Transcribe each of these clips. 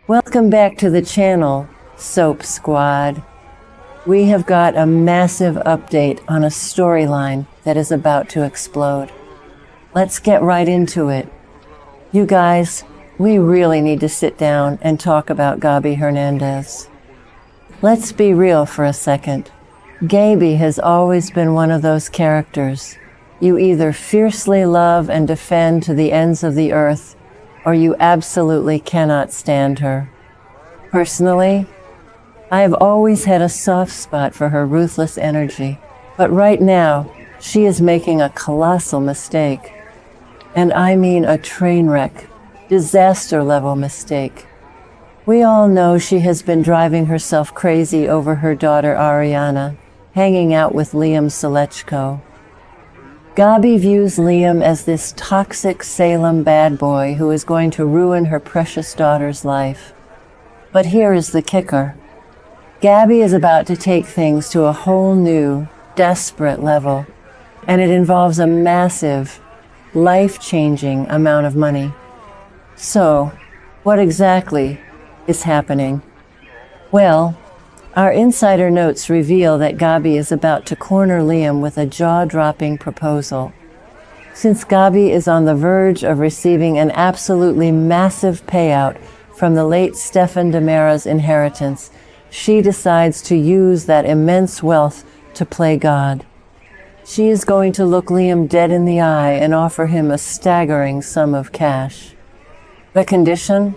Welcome back to the channel, Soap Squad. We have got a massive update on a storyline that is about to explode. Let's get right into it. You guys, we really need to sit down and talk about Gabi Hernandez. Let's be real for a second. Gabi has always been one of those characters you either fiercely love and defend to the ends of the earth, or you absolutely cannot stand her. Personally, I have always had a soft spot for her ruthless energy, but right now, she is making a colossal mistake. And I mean a train wreck, disaster-level mistake. We all know she has been driving herself crazy over her daughter Arianna, hanging out with Selejko. Gabi views Liam as this toxic Salem bad boy who is going to ruin her precious daughter's life. But here is the kicker. Gabi is about to take things to a whole new, desperate level, and it involves a massive, life-changing amount of money. So, what exactly is happening? Well, our insider notes reveal that Gabi is about to corner Liam with a jaw-dropping proposal. Since Gabi is on the verge of receiving an absolutely massive payout from the late Stefan DiMera's inheritance, she decides to use that immense wealth to play God. She is going to look Liam dead in the eye and offer him a staggering sum of cash. The condition?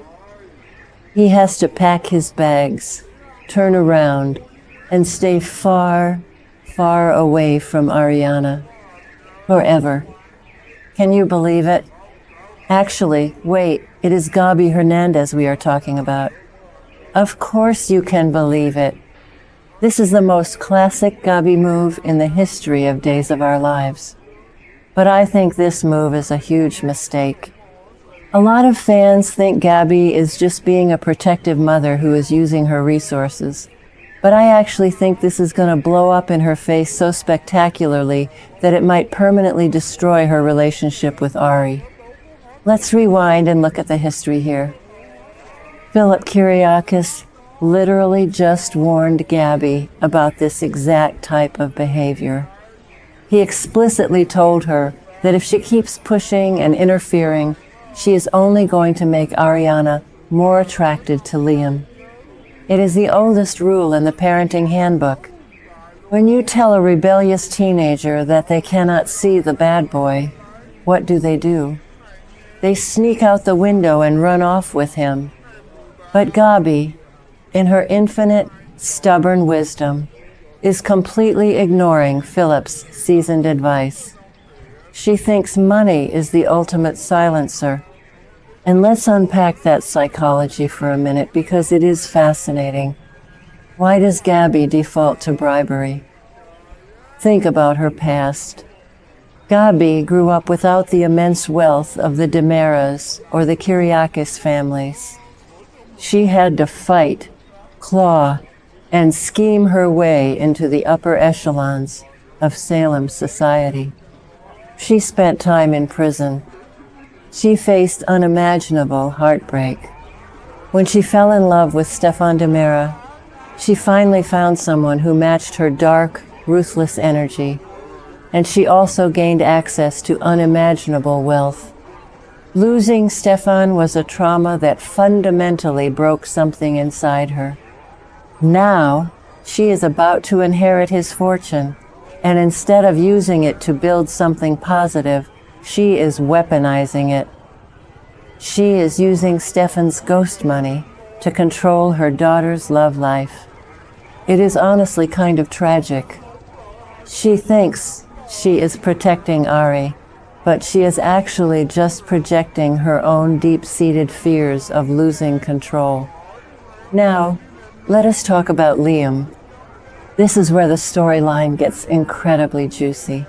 He has to pack his bags, turn around, and stay far, far away from Arianna. Forever. Can you believe it? Actually, wait, it is Gabi Hernandez we are talking about. Of course you can believe it. This is the most classic Gabi move in the history of Days of Our Lives. But I think this move is a huge mistake. A lot of fans think Gabi is just being a protective mother who is using her resources. But I actually think this is going to blow up in her face so spectacularly that it might permanently destroy her relationship with Ari. Let's rewind and look at the history here. Philip Kiriakis literally just warned Gabi about this exact type of behavior. He explicitly told her that if she keeps pushing and interfering, she is only going to make Arianna more attracted to Liam. It is the oldest rule in the parenting handbook. When you tell a rebellious teenager that they cannot see the bad boy, what do? They sneak out the window and run off with him. But Gabi, in her infinite, stubborn wisdom, is completely ignoring Philip's seasoned advice. She thinks money is the ultimate silencer. And let's unpack that psychology for a minute because it is fascinating. Why does Gabi default to bribery? Think about her past. Gabi grew up without the immense wealth of the DiMeras or the Kiriakis families. She had to fight, claw, and scheme her way into the upper echelons of Salem society. She spent time in prison. She faced unimaginable heartbreak. When she fell in love with Stefan DiMera, she finally found someone who matched her dark, ruthless energy, and she also gained access to unimaginable wealth. Losing Stefan was a trauma that fundamentally broke something inside her. Now, she is about to inherit his fortune, and instead of using it to build something positive, she is weaponizing it. She is using Stefan's ghost money to control her daughter's love life. It is honestly kind of tragic. She thinks she is protecting Ari, but she is actually just projecting her own deep-seated fears of losing control. Now, let us talk about Liam. This is where the storyline gets incredibly juicy.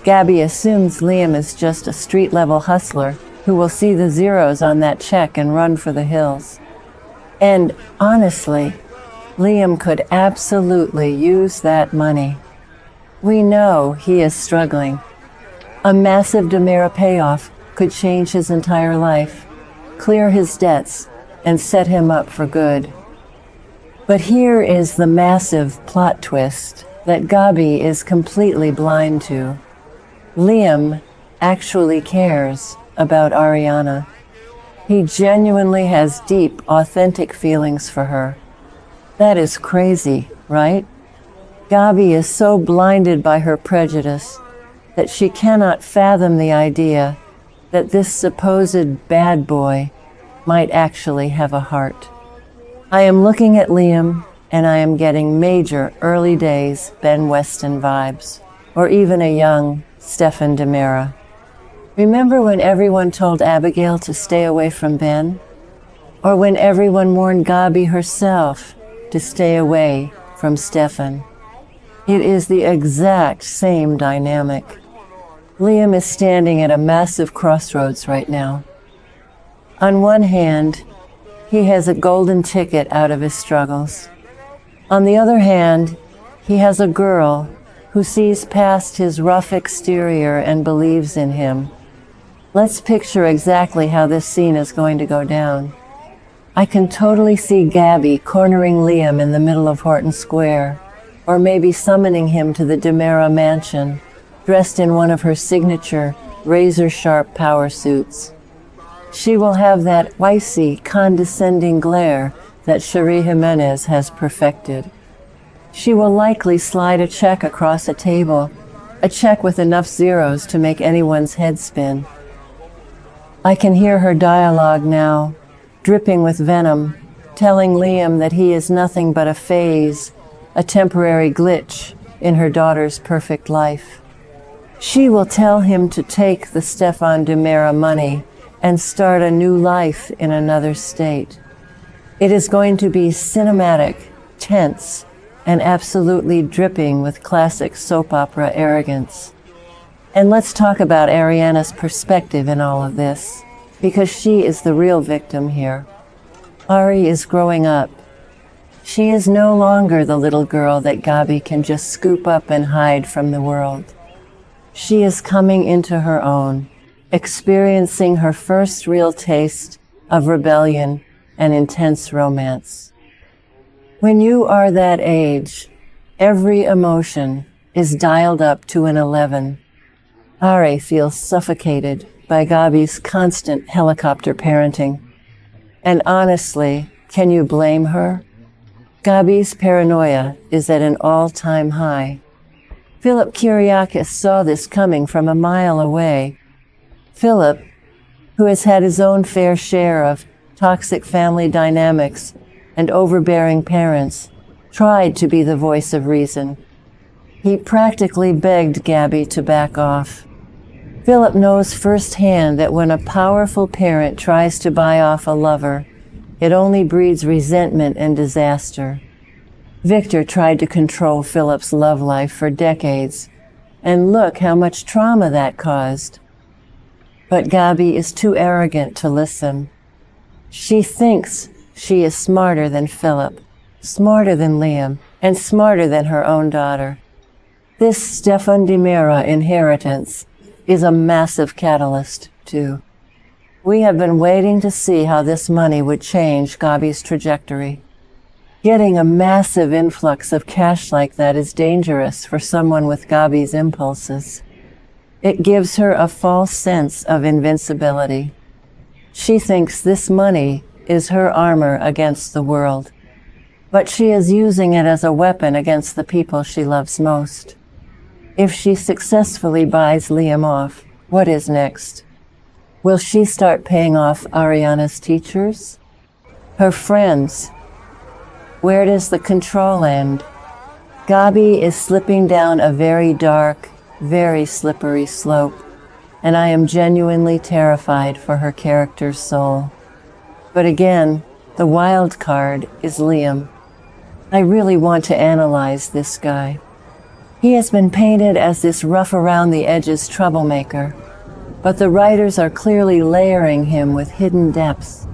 Gabi assumes Liam is just a street-level hustler who will see the zeros on that check and run for the hills. And honestly, Liam could absolutely use that money. We know he is struggling. A massive DiMera payoff could change his entire life, clear his debts, and set him up for good. But here is the massive plot twist that Gabi is completely blind to. Liam actually cares about Arianna. He genuinely has deep, authentic feelings for her. That is crazy, right? Gabi is so blinded by her prejudice that she cannot fathom the idea that this supposed bad boy might actually have a heart. I am looking at Liam and I am getting major early days Ben Weston vibes, or even a young Stefan DiMera. Remember when everyone told Abigail to stay away from Ben? Or when everyone warned Gabi herself to stay away from Stefan? It is the exact same dynamic. Liam is standing at a massive crossroads right now. On one hand, he has a golden ticket out of his struggles. On the other hand, he has a girl who sees past his rough exterior and believes in him. Let's picture exactly how this scene is going to go down. I can totally see Gabi cornering Liam in the middle of Horton Square, or maybe summoning him to the DiMera mansion, dressed in one of her signature razor-sharp power suits. She will have that icy, condescending glare that Gabi Hernandez has perfected. She will likely slide a check across a table, a check with enough zeros to make anyone's head spin. I can hear her dialogue now, dripping with venom, telling Liam that he is nothing but a phase, a temporary glitch in her daughter's perfect life. She will tell him to take the Stefan DiMera money and start a new life in another state. It is going to be cinematic, tense, and absolutely dripping with classic soap opera arrogance. And let's talk about Arianna's perspective in all of this, because she is the real victim here. Ari is growing up. She is no longer the little girl that Gabi can just scoop up and hide from the world. She is coming into her own, experiencing her first real taste of rebellion and intense romance. When you are that age, every emotion is dialed up to an 11. Ari feels suffocated by Gabi's constant helicopter parenting. And honestly, can you blame her? Gabi's paranoia is at an all-time high. Philip Kiriakis saw this coming from a mile away. Philip, who has had his own fair share of toxic family dynamics and overbearing parents, tried to be the voice of reason. He practically begged Gabi to back off. Philip knows firsthand that when a powerful parent tries to buy off a lover, it only breeds resentment and disaster. Victor tried to control Philip's love life for decades, and look how much trauma that caused. But Gabi is too arrogant to listen. She thinks she is smarter than Philip, smarter than Liam, and smarter than her own daughter. This Stefan DiMera inheritance is a massive catalyst, too. We have been waiting to see how this money would change Gabi's trajectory. Getting a massive influx of cash like that is dangerous for someone with Gabi's impulses. It gives her a false sense of invincibility. She thinks this money is her armor against the world, but she is using it as a weapon against the people she loves most. If she successfully buys Liam off, what is next? Will she start paying off Arianna's teachers? Her friends? Where does the control end? Gabi is slipping down a very dark, very slippery slope, and I am genuinely terrified for her character's soul. But again, the wild card is Liam. I really want to analyze this guy. He has been painted as this rough-around-the-edges troublemaker, but the writers are clearly layering him with hidden depths.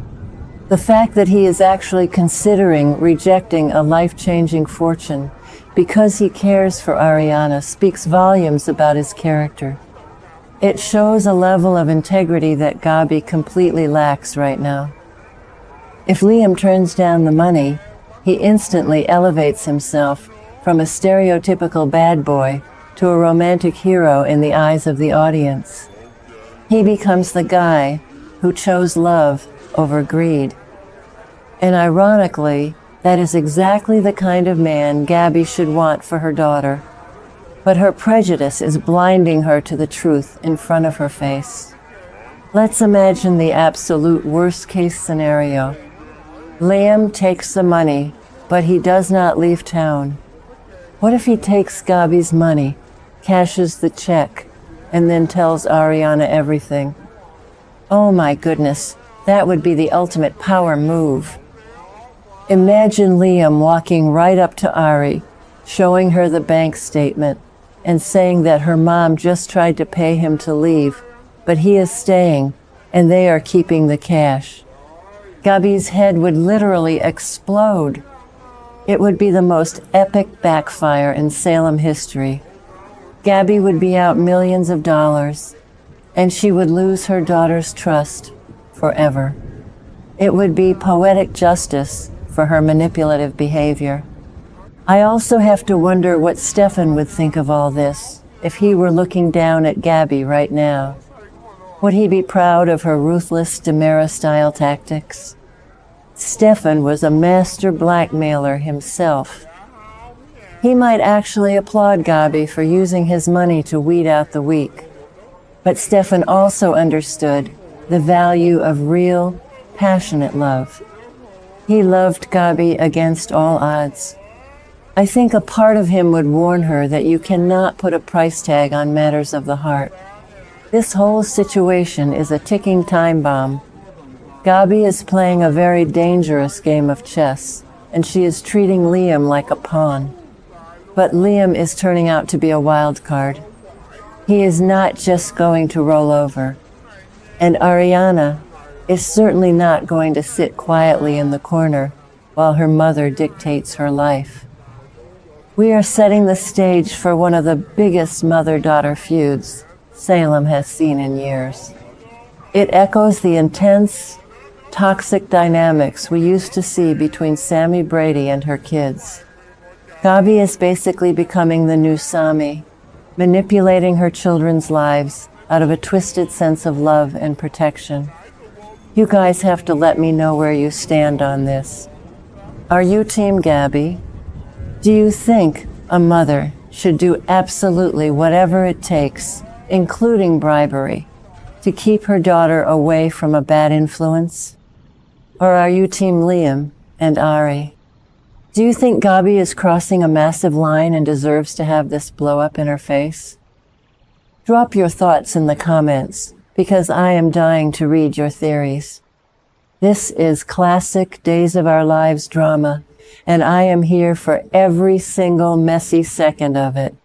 The fact that he is actually considering rejecting a life-changing fortune because he cares for Arianna speaks volumes about his character. It shows a level of integrity that Gabi completely lacks right now. If Liam turns down the money, he instantly elevates himself from a stereotypical bad boy to a romantic hero in the eyes of the audience. He becomes the guy who chose love over greed. And ironically, that is exactly the kind of man Gabi should want for her daughter. But her prejudice is blinding her to the truth in front of her face. Let's imagine the absolute worst-case scenario. Liam takes the money, but he does not leave town. What if he takes Gabi's money, cashes the check, and then tells Arianna everything? Oh my goodness, that would be the ultimate power move. Imagine Liam walking right up to Ari, showing her the bank statement, and saying that her mom just tried to pay him to leave, but he is staying, and they are keeping the cash. Gabi's head would literally explode. It would be the most epic backfire in Salem history. Gabi would be out millions of dollars, and she would lose her daughter's trust forever. It would be poetic justice for her manipulative behavior. I also have to wonder what Stefan would think of all this if he were looking down at Gabi right now. Would he be proud of her ruthless DiMera-style tactics? Stefan was a master blackmailer himself. He might actually applaud Gabi for using his money to weed out the weak. But Stefan also understood the value of real, passionate love. He loved Gabi against all odds. I think a part of him would warn her that you cannot put a price tag on matters of the heart. This whole situation is a ticking time bomb. Gabi is playing a very dangerous game of chess, and she is treating Liam like a pawn. But Liam is turning out to be a wild card. He is not just going to roll over. And Arianna is certainly not going to sit quietly in the corner while her mother dictates her life. We are setting the stage for one of the biggest mother-daughter feuds Salem has seen in years. It echoes the intense, toxic dynamics we used to see between Sami Brady and her kids. Gabi is basically becoming the new Sami, manipulating her children's lives out of a twisted sense of love and protection. You guys have to let me know where you stand on this. Are you Team Gabi? Do you think a mother should do absolutely whatever it takes, including bribery, to keep her daughter away from a bad influence? Or are you Team Liam and Ari? Do you think Gabi is crossing a massive line and deserves to have this blow up in her face? Drop your thoughts in the comments, because I am dying to read your theories. This is classic Days of Our Lives drama, and I am here for every single messy second of it.